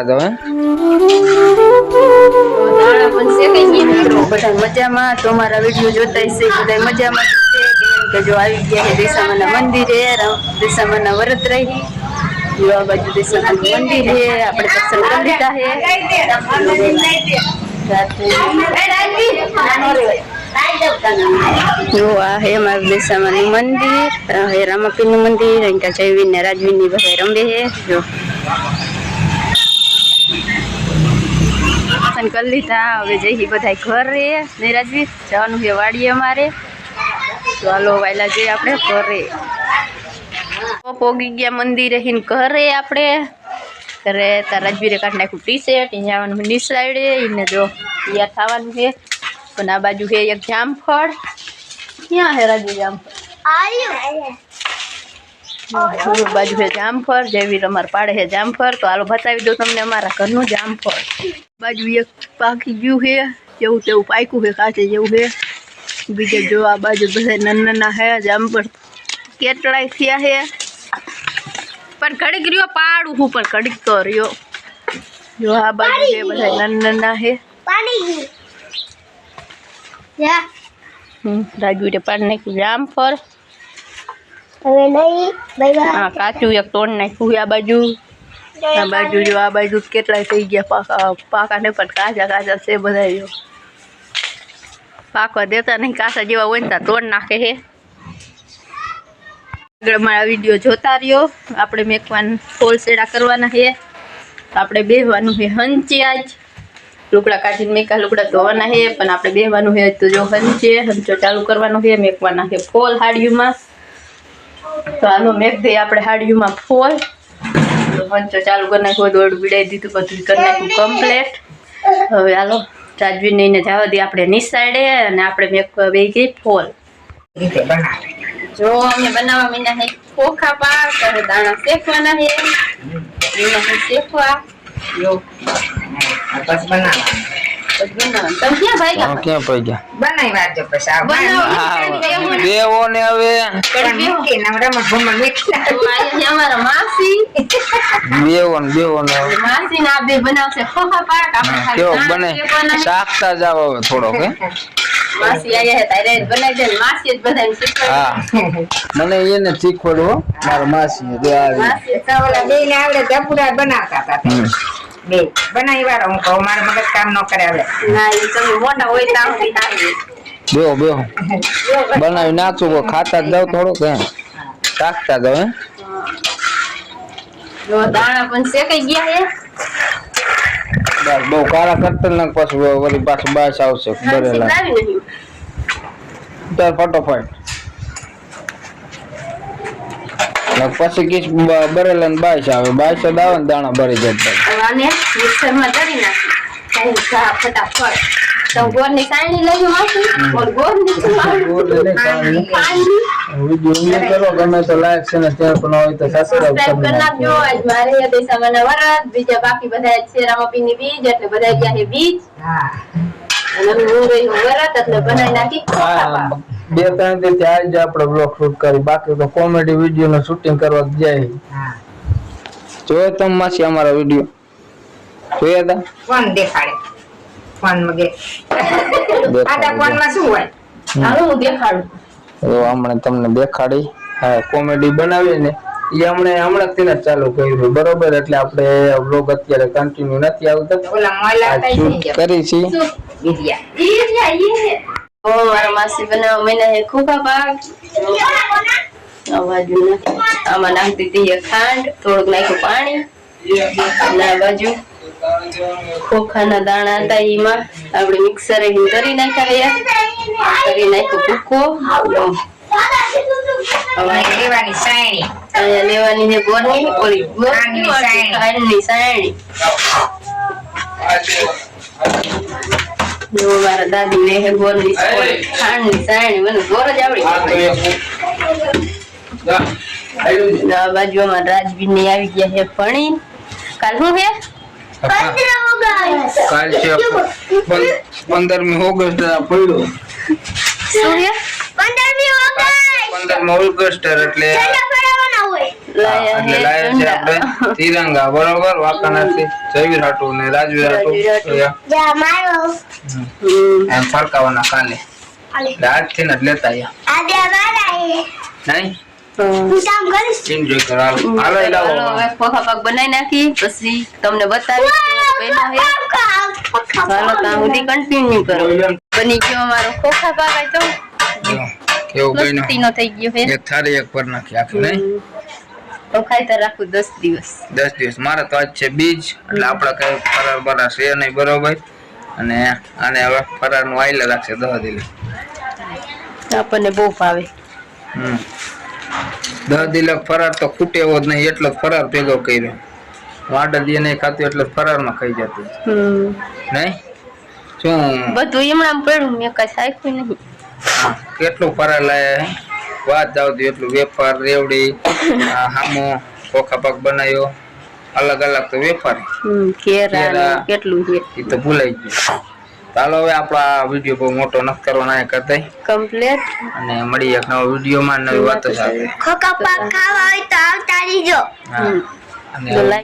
દો હે દાણા પણ શેકાઈ ગયા મિત્રો બધા મજામાં તો અમારા વિડીયો જોતા હશે બધા મજામાં કે જો આવી ગયા છે દિશામાના મંદિરે દિશામાના વ્રત રહી જો આ બાજુ દિશામાનું મંદિર છે આપણે દર્શન કરી લીધા છે જો આ હે અમારું દિશામાનું મંદિર હે રામાપીરનું મંદિર અહીંયા જયવીર ને રાજવીર ની બધા રમે છે જો કરી લીધા હવે જઈ બધા ઘરે ને રાજવીર જવાનું છે વાડીએ અમારે તો હાલો વાયલા જઈએ આપણે ઘરે પોગી ગયા મંદિરે ઘરે આપણે ઘરે તાર રાજવીરે કાઢ નાખ્યું ટી શર્ટ અહીંયા આવવાનું નિસાડે એને જો તૈયાર થવાનું છે પણ આ બાજુ છે એક જામફળ ક્યાં છે રાજવીર જામફળ બાજુ છે જામફળ જયવીર અમારે પાડે છે જામફળ તો હાલો બતાવી દો તમને અમારા ઘરનું જામફળ બાજુ એક પાકી ગયું છે જેવું તેવું પાક્યું છે કાચે જેવું છે બીજે જો આ બાજુ બધા નાના છે જામફળ કેટલાય થયા છે પણ ઘડીક રહ્યો પાડું હું પણ ઘડીક તો રહ્યો જો આ બાજુ છે બધા નાના છે રાજવીરે પાડી નાખ્યું જામફળ હા કાચું એક તોડ નાખ્યું આ બાજુ જો આ બાજુ કેટલાય થઈ ગયા પાકા ને પણ કાચા કાચા છે બધા જો પાકવા દેતા નહીં કાચા જેવા હોય ને ત્યાં તોડ નાખે છે આગળ મારા વિડીયો જોતા રહ્યો આપણે મેકવાન ફોલ સેડા કરવાના છે આપણે બેહવાનું છે હંચે આજ લુગડા કાઢીને મેકા લુગડા ધોવાના છે પણ આપણે બેહવાનું છે તો જો હંચો ચાલુ કરવાનો છે મેકવાના છે ફોલ હાડીયુમાં તો આનો મેક દઈએ આપણે હાડીયુમાં ફોલ હંચો ચાલુ કરી નાખ્યો દોડ બીડાઈ દીધું બધું કરી નાખ્યું કમ્પ્લેટ હવે હાલો રાજવીર ને જવા દઈએ આપણે નિસાડે અને આપણે મેકવા બે ગઈ ફોલ જો અમે બનાવવા મીના છે ખોખા પાક હવે દાણા શેકવાના છે મીના છે શેકવા જો બસ બનાવવા તમે ક્યાં ભાઈ ગયા ક્યાં પડી ગયા બનાવી વાજો પછી દેવો ને હવે અમારા માસી દેવો ને માસી ના બે બનાવશે ખોખા પાક આપણે કેવો બને શાકતા જાવ હવે થોડો કે માસી આયા હે તારે બનાવી દે માસી જ બધાને શીખવાડે હા મને એને શીખવાડ્યો મારા માસી જે આવી માસી ઓલા બે ને આવડે ધપુડા બનાવતા હતા બે બનાવી વાળો હું કહું મારા મગજ કામ ન કરે હવે ના એ તમે મોટા હોય તો આવડી આવી બેહો બનાવી નાખું ખાતા જાવ થોડુંક હે શાકતા જાવ હે જો દાણા પણ શેકાઈ ગયા હે બસ બહુ કાળા કરતા ને પછી વળી પાછું બાસ આવશે બરેલા તાર ફટોફટ પછી કીસ બરેલા ને બાસ આવે બાસ આવે ને દાણા ભરી જતા આને મિક્સરમાં કરી નાખી ફટાફટ તો ગોળની સાણી લઈ માસી ઓર ગોળની વિડિયો કરો ગમે તો લાઈક છે ને શેર પણ હોય તો સબસ્ક્રાઇબ કરી નાખજો આજ મારે દેશામાના વરત બીજા બાકી બધા છે રામાપીરની બીજ એટલે બધા ગયા છે બીજ હા અને હું રહી વરત એટલે બનાવી નાખી ખોખા બે ત્રણ દી ત્યાં જ આપણે બ્લોગ શૂટ કરી બાકી તો કોમેડી વિડિયો નું શૂટિંગ કરવા જાય હા જોયો તમે માસી અમારા વિડિયો જોયા હતા કોણ દેખાડે ફોન મગે આડા ફોન માં શું હોય હાલો હું દેખાડું તો હમણાં તમને દેખાડી હા કોમેડી બનાવી ને એ હમણાં થી ચાલુ કર્યું બરોબર એટલે આપણે વ્લોગ અત્યારે કન્ટિન્યુ નથી આવતો ઓલા મોયલા શૂટ કરી છે વિડિયા ઓ મારા માસી બનાવવા મહિના હે ખોખા પાક બાજુ આમાં નાખી દીધી ખાંડ થોડુંક નાખ્યું પાણી અને આ બાજુ ખોખાના દાણા હતા એમાં આપણે મિક્સર કરી નાખ્યા કરી નાખ્યું ભૂકો લેવાની સાયણી અહીંયા લેવાની છે ગોળની ઓલી ખાંડની સાયણી જો મારા દાદી ને ગોળની ખાંડની સાયણી મને ગોળ જ આવડી આ બાજુ અમારા રાજવીર ની આવી ગયા છે ભણી કાલ શું છે 15મી ઓગસ્ટ પડ્યો શું છે 15મી ઓગસ્ટ એટલે લાયા એટલે હે લાયા છે આપણે ઠંડા. તિરંગા બરોબર વાંકાનેરથી જયવીર હાટુ ને રાજવીર હાટુ રાજવીર હાટુ. એમ ફરકાવાના કાલે એટલે આજથી જ લેતા આયા નહીં એન્જોય કરો હાલો એ લાવો હાલો હવે ખોખા પાક બનાવી નાખી પછી તમને બતાવીશ કેવો બન્યો હે. હાલો ત્યાં સુધી કન્ટિન્યુ કરો. બની ગયો અમારો ખોખા પાક આ તો જો, કેવું બન્યું મસ્તીનો થઈ ગયો હે. એક થાળી એક પર નાખી આખી નહીં તો ખાઈ રાખું 10 દિવસ. 10 દિવસ મારે તો આજ છે બીજ એટલે આપણે કઈ ફરાર બરાર છે નહીં બરોબર અને આને હવે ફરાર નું આઈલે રાખશે 10 દિવસ આપણને બહુ ભાવે. 10 દિવસ ફરાર તો ખૂટે એવો જ નહીં એટલો જ ફરાર ભેગો કર્યો વાડા દી નહીં ખાતું એટલે ફરાર માં ખાઈ જતું નહીં શું બધું એમણામ પડ્યું મેં કઈ સાખ્યું નહીં. કેટલું ફરાર લાયા હે વાત જાવ તો એટલું વેફર રેવડી હામો ખોખા પાક બનાવ્યો અલગ અલગ તો વેફર કેરા કેરા. કેટલું છે એ તો ભૂલાઈ ગયું ચાલો હવે આપણા વિડીયો બહુ મોટો નથી કરવાનો આ કરતા કમ્પ્લીટ. અને મળીએ એક નવા વિડીયોમાં નવી વાતો સાથે ખોખા પાક ખાવા હોય તો આવતા રહીજો. હા અને